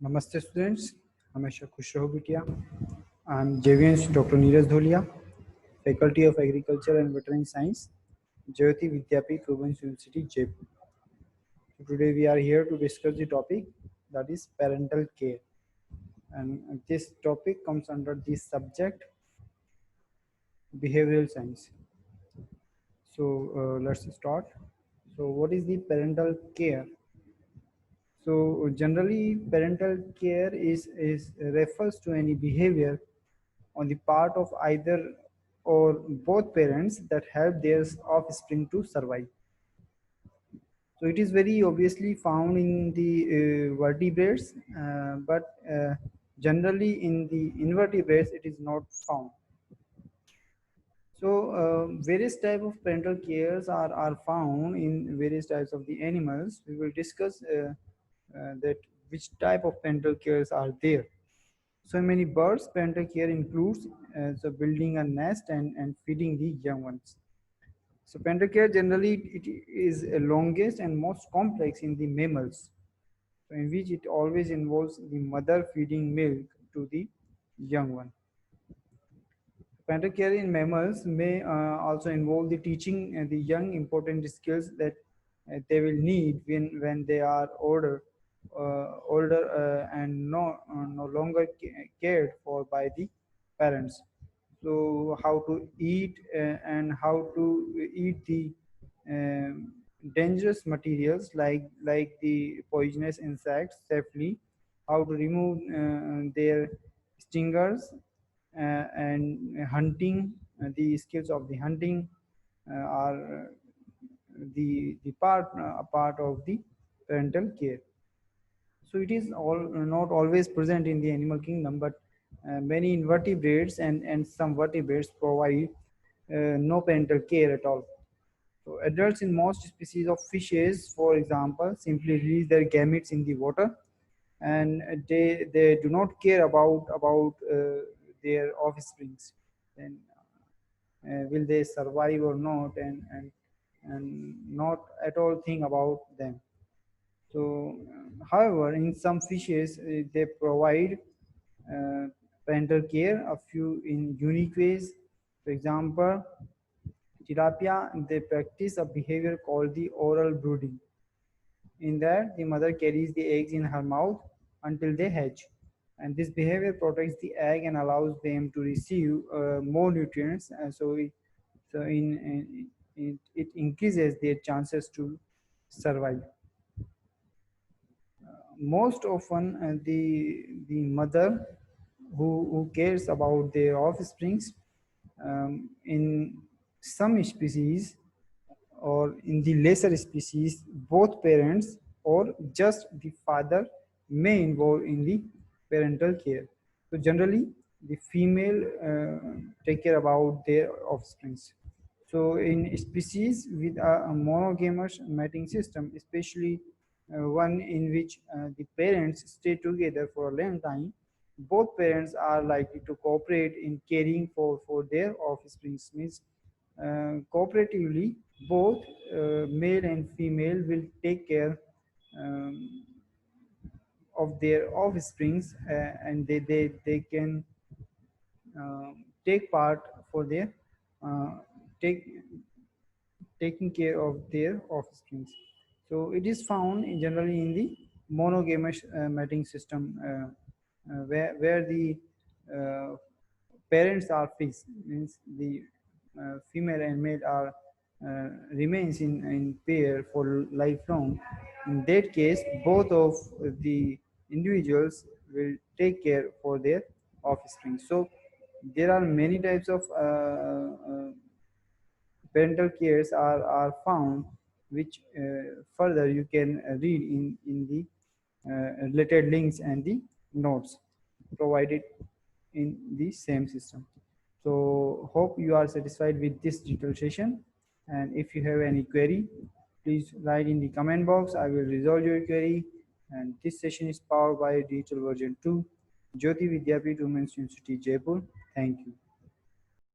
Namaste students, हमेशा खुश रहो बिटिया. I'm JVN Dr. Neeraj Dholia, Faculty of Agriculture and Veterinary Science, Jyoti Vidyapeeth Women's University, Jaipur. So today we are here to discuss the topic that is parental care, and this topic comes under the subject behavioral science. So let's start. So what is the parental care? So generally, parental care is refers to any behavior on the part of either or both parents that help their offspring to survive. So it is very obviously found in the vertebrates, but generally in the invertebrates it is not found. So various type of parental cares are found in various types of the animals. We will discuss that which type of parental cares are there. So in many birds, parental care includes so building a nest and feeding the young ones. So parental care generally it is longest and most complex in the mammals, so in which it always involves the mother feeding milk to the young one. Parental care in mammals may also involve the teaching the young important skills that they will need when they are older and no longer cared for by the parents. So how to eat and how to eat the um, dangerous materials like the poisonous insects safely, how to remove their stingers, and hunting, the skills of the hunting are the part a part of the parental care. So it is all not always present in the animal kingdom, but many invertebrates and some vertebrates provide no parental care at all. So adults in most species of fishes, for example, simply release their gametes in the water, and they do not care about their offsprings. Then will they survive or not, and not at all think about them. So, however, in some fishes, they provide uh, parental care a few in unique ways. For example, tilapia, they practice a behavior called the oral brooding. In that, the mother carries the eggs in her mouth until they hatch. And this behavior protects the egg and allows them to receive more nutrients. It increases their chances to survive. Most often, the mother who cares about their offsprings, in some species or in the lesser species, both parents or just the father may involve in the parental care. So generally, the female take care about their offsprings. So in species with a monogamous mating system, especially one in which the parents stay together for a long time, both parents are likely to cooperate in caring for their offspring. Means cooperatively, both male and female will take care um, of their offsprings, and they can take part for their uh, take taking care of their offspring. So it is found generally in the monogamous mating system, where the uh, parents are fixed, means the female and male are remains in pair for lifelong. In that case, both of the individuals will take care for their offspring. So there are many types of parental cares are found, which further you can read in the related links and the notes provided in the same system. So hope you are satisfied with this detailed session, and if you have any query, please write in the comment box. I will resolve your query. And this session is powered by Digital Version 2, Jyoti Vidyapeeth Women's University, Jaipur. Thank you.